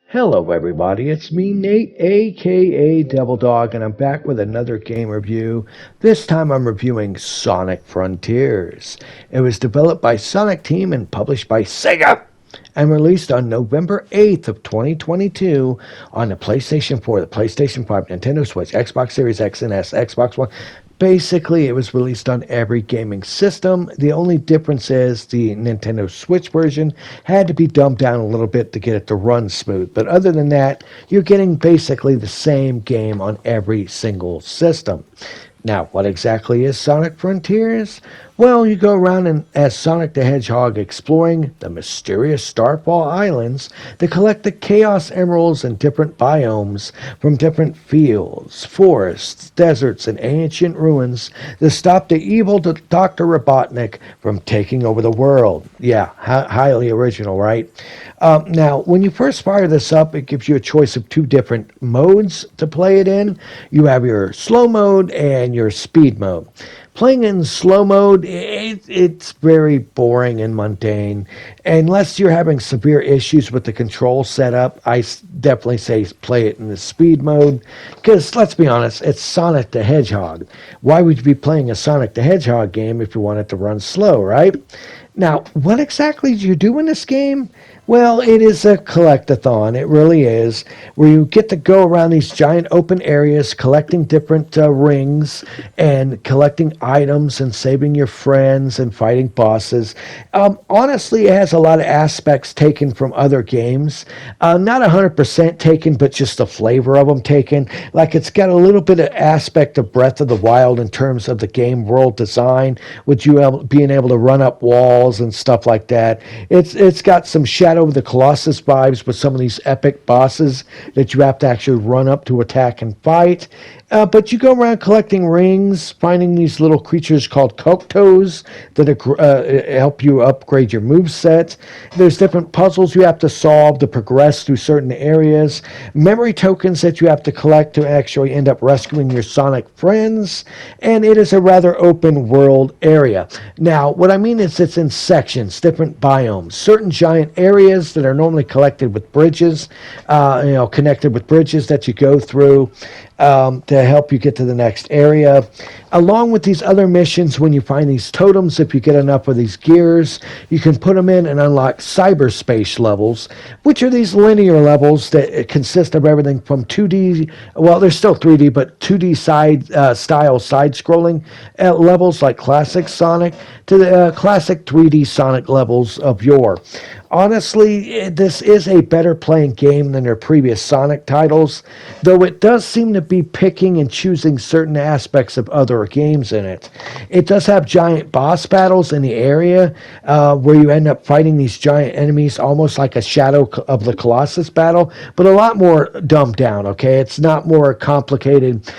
Hello, everybody. It's me, Nate, aka Devil Dog, and I'm back with another game review. This time I'm reviewing Sonic Frontiers. It was developed by Sonic Team and published by Sega and released on November 8th of 2022 on the PlayStation 4, the PlayStation 5, Nintendo Switch, Xbox Series X and S, Xbox One. Basically, it was released on every gaming system. The only difference is the Nintendo Switch version had to be dumbed down a little bit to get it to run smooth. But other than that, you're getting basically the same game on every single system. Now, what exactly is Sonic Frontiers? Well, you go around as Sonic the Hedgehog exploring the mysterious Starfall Islands to collect the Chaos Emeralds in different biomes from different fields, forests, deserts, and ancient ruins to stop the evil Dr. Robotnik from taking over the world. Yeah, highly original, right? Now, when you first fire this up, it gives you a choice of two different modes to play it in. You have your slow mode and your speed mode. Playing in slow mode, it's very boring and mundane. Unless you're having severe issues with the control setup, I definitely say play it in the speed mode. Because let's be honest, it's Sonic the Hedgehog. Why would you be playing a Sonic the Hedgehog game if you want it to run slow, right? Now, what exactly do you do in this game? Well, it is a collectathon. It really is, where you get to go around these giant open areas collecting different rings and collecting items and saving your friends and fighting bosses. Honestly, it has a lot of aspects taken from other games. Not 100% taken, but just the flavor of them taken. Like it's got a little bit of aspect of Breath of the Wild in terms of the game world design, with you being able to run up walls and stuff like that. It's got some Shadow of the Colossus vibes with some of these epic bosses that you have to actually run up to attack and fight. But you go around collecting rings, finding these little creatures called Koktos that help you upgrade your moveset. There's different puzzles you have to solve to progress through certain areas. Memory tokens that you have to collect to actually end up rescuing your Sonic friends. And it is a rather open world area. Now, what I mean is it's in sections, different biomes, certain giant areas that are normally collected with bridges, connected with bridges that you go through to help you get to the next area. Along with these other missions, when you find these totems, if you get enough of these gears, you can put them in and unlock Cyberspace levels, which are these linear levels that consist of everything from 2D, well, they're still 3D, but 2D style side-scrolling levels like classic Sonic to the classic 3D Sonic levels of yore. Honestly, this is a better playing game than their previous Sonic titles, though it does seem to be picking and choosing certain aspects of other games in it. It does have giant boss battles in the area where you end up fighting these giant enemies almost like a Shadow of the Colossus battle, but a lot more dumbed down, okay? It's not more complicated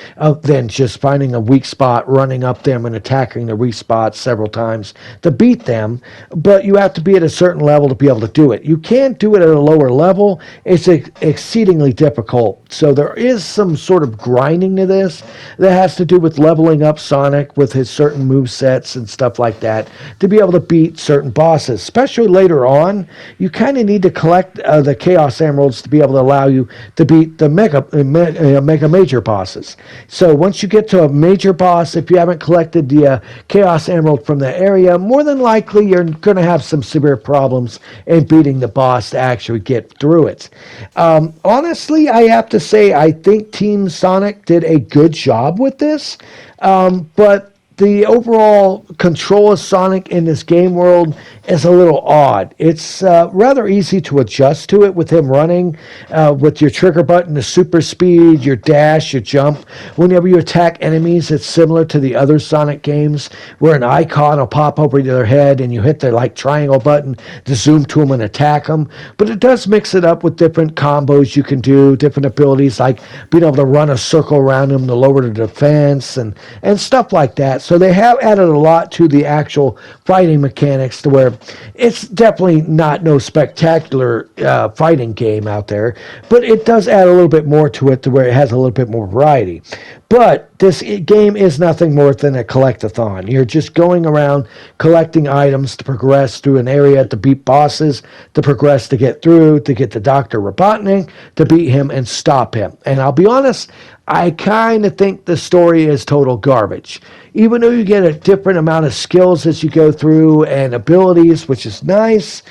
than just finding a weak spot, running up them, and attacking the weak spots several times to beat them, but you have to be at a certain level to be able to do it. You can't do it at a lower level. It's exceedingly difficult. So there is some sort of grinding to this that has to do with leveling up Sonic with his certain move sets and stuff like that to be able to beat certain bosses. Especially later on, you kind of need to collect the Chaos Emeralds to be able to allow you to beat the Mega Major bosses. So once you get to a major boss, if you haven't collected the Chaos Emerald from the area, more than likely you're going to have some severe problems in beating the boss to actually get through it. Honestly, I have to say I think Team Sonic did a good job with this, but the overall control of Sonic in this game world is a little odd. It's rather easy to adjust to it with him running with your trigger button, the super speed, your dash, your jump. Whenever you attack enemies, it's similar to the other Sonic games where an icon will pop over their head and you hit the triangle button to zoom to them and attack them. But it does mix it up with different combos you can do, different abilities like being able to run a circle around them to lower the defense and stuff like that. So they have added a lot to the actual fighting mechanics to where it's definitely not no spectacular fighting game out there, but it does add a little bit more to it to where it has a little bit more variety. But this game is nothing more than a collectathon. You're just going around collecting items to progress through an area, to beat bosses, to progress to get through, to get to Dr. Robotnik, to beat him and stop him. And I'll be honest, I kind of think the story is total garbage. Even though you get a different amount of skills as you go through and abilities, which is nice,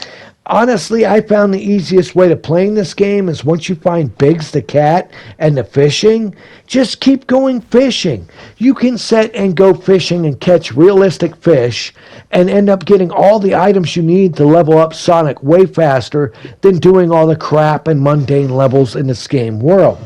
honestly, I found the easiest way to playing this game is once you find Biggs the cat and the fishing, just keep going fishing. You can set and go fishing and catch realistic fish and end up getting all the items you need to level up Sonic way faster than doing all the crap and mundane levels in this game world.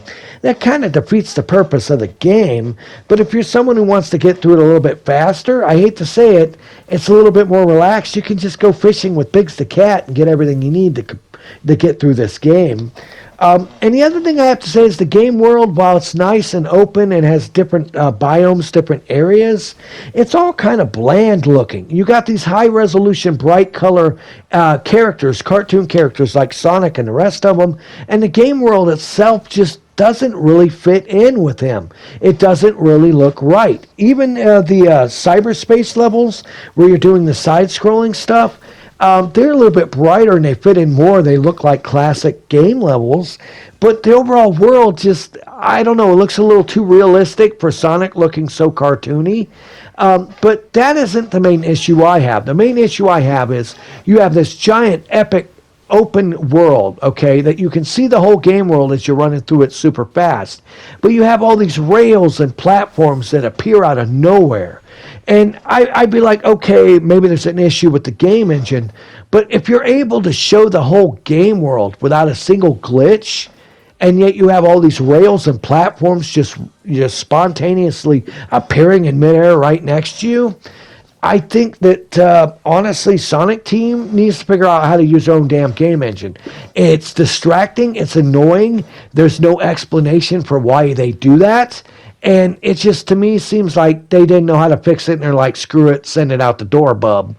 That kind of defeats the purpose of the game, but if you're someone who wants to get through it a little bit faster, I hate to say it, it's a little bit more relaxed. You can just go fishing with Biggs the cat and get everything you need to get through this game. And the other thing I have to say is the game world, while it's nice and open and has different biomes, different areas, it's all kind of bland looking. You got these high resolution, bright color characters, cartoon characters like Sonic and the rest of them, and the game world itself just doesn't really fit in with him. It doesn't really look right. Even the cyberspace levels where you're doing the side-scrolling stuff, they're a little bit brighter and they fit in more. They look like classic game levels. But the overall world just, I don't know, it looks a little too realistic for Sonic looking so cartoony. But that isn't the main issue I have. The main issue I have is you have this giant, epic, open world, okay, that you can see the whole game world as you're running through it super fast. But you have all these rails and platforms that appear out of nowhere. And I'd be like, okay, maybe there's an issue with the game engine, but if you're able to show the whole game world without a single glitch, and yet you have all these rails and platforms just spontaneously appearing in midair right next to you, I think that, honestly, Sonic Team needs to figure out how to use their own damn game engine. It's distracting. It's annoying. There's no explanation for why they do that. And it just, to me, seems like they didn't know how to fix it, and they're like, screw it, send it out the door, bub.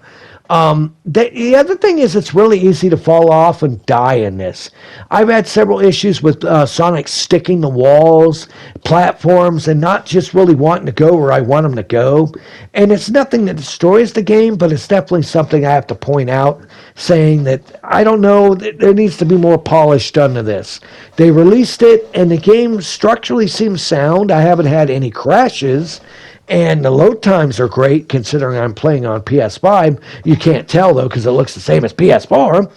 The other thing is it's really easy to fall off and die in this. I've had several issues with Sonic sticking to walls, platforms, and not just really wanting to go where I want him to go. And it's nothing that destroys the game, but it's definitely something I have to point out, saying that, I don't know, there needs to be more polish done to this. They released it, and the game structurally seems sound. I haven't had any crashes. And the load times are great, considering I'm playing on PS5. You can't tell, though, because it looks the same as PS4.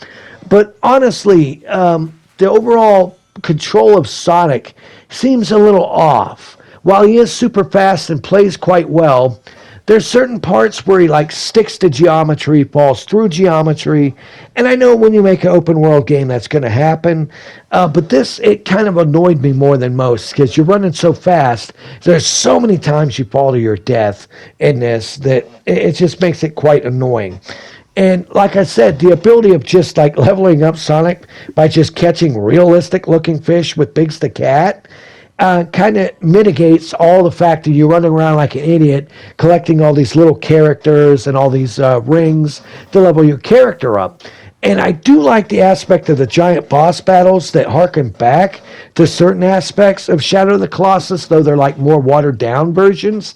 But honestly, the overall control of Sonic seems a little off. While he is super fast and plays quite well, there's certain parts where he like sticks to geometry, falls through geometry, and I know when you make an open world game that's going to happen, but this, it kind of annoyed me more than most, because you're running so fast, there's so many times you fall to your death in this that it just makes it quite annoying. And like I said, the ability of just like leveling up Sonic by just catching realistic looking fish with Biggs the cat, kind of mitigates all the fact that you're running around like an idiot collecting all these little characters and all these rings to level your character up. And I do like the aspect of the giant boss battles that harken back to certain aspects of Shadow of the Colossus, though they're like more watered down versions.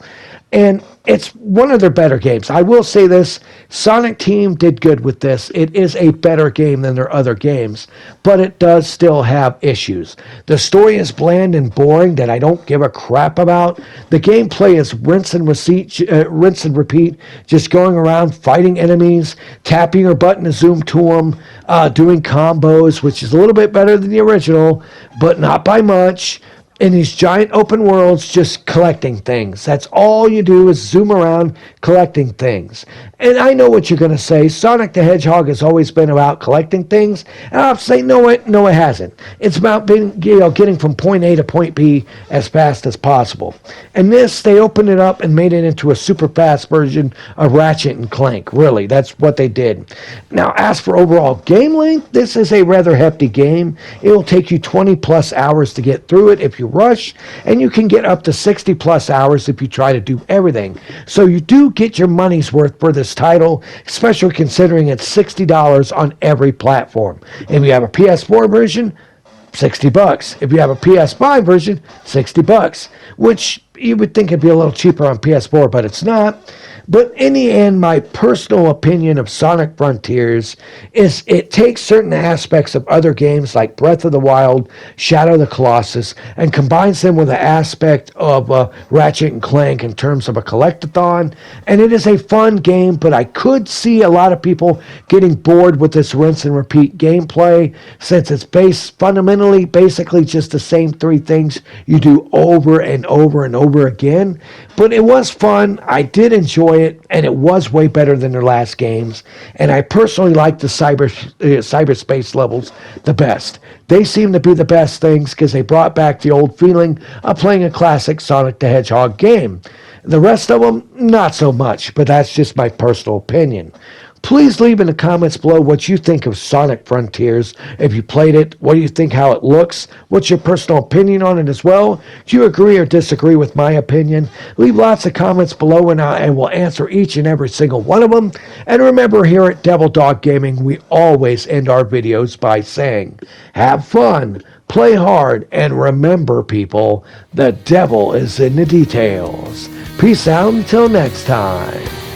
And it's one of their better games. I will say this, Sonic Team did good with this. It is a better game than their other games, but it does still have issues. The story is bland and boring that I don't give a crap about. The gameplay is rinse and repeat, just going around fighting enemies, tapping your button to zoom to them, doing combos, which is a little bit better than the original, but not by much. In these giant open worlds, just collecting things. That's all you do is zoom around collecting things. And I know what you're going to say. Sonic the Hedgehog has always been about collecting things. And I'll say, no, it hasn't. It's about getting from point A to point B as fast as possible. And this, they opened it up and made it into a super fast version of Ratchet and Clank. Really, that's what they did. Now, as for overall game length, this is a rather hefty game. It will take you 20 plus hours to get through it if you rush, and you can get up to 60 plus hours if you try to do everything. So you do get your money's worth for this title, especially considering it's $60 on every platform. If you have a PS4 version, $60. If you have a PS5 version, $60, which you would think it'd be a little cheaper on PS4, but it's not. But in the end, my personal opinion of Sonic Frontiers is it takes certain aspects of other games like Breath of the Wild, Shadow of the Colossus, and combines them with an aspect of Ratchet and Clank in terms of a collectathon. And it is a fun game, but I could see a lot of people getting bored with this rinse and repeat gameplay since it's basically just the same three things you do over and over and over again. But it was fun. I did enjoy it, and it was way better than their last games. And I personally like the cyberspace levels the best. They seem to be the best things because they brought back the old feeling of playing a classic Sonic the Hedgehog game. The rest of them, not so much, but that's just my personal opinion. Please leave in the comments below what you think of Sonic Frontiers. If you played it, what do you think, how it looks? What's your personal opinion on it as well? Do you agree or disagree with my opinion? Leave lots of comments below and we'll answer each and every single one of them. And remember, here at Devil Dog Gaming, we always end our videos by saying, have fun, play hard, and remember, people, the devil is in the details. Peace out until next time.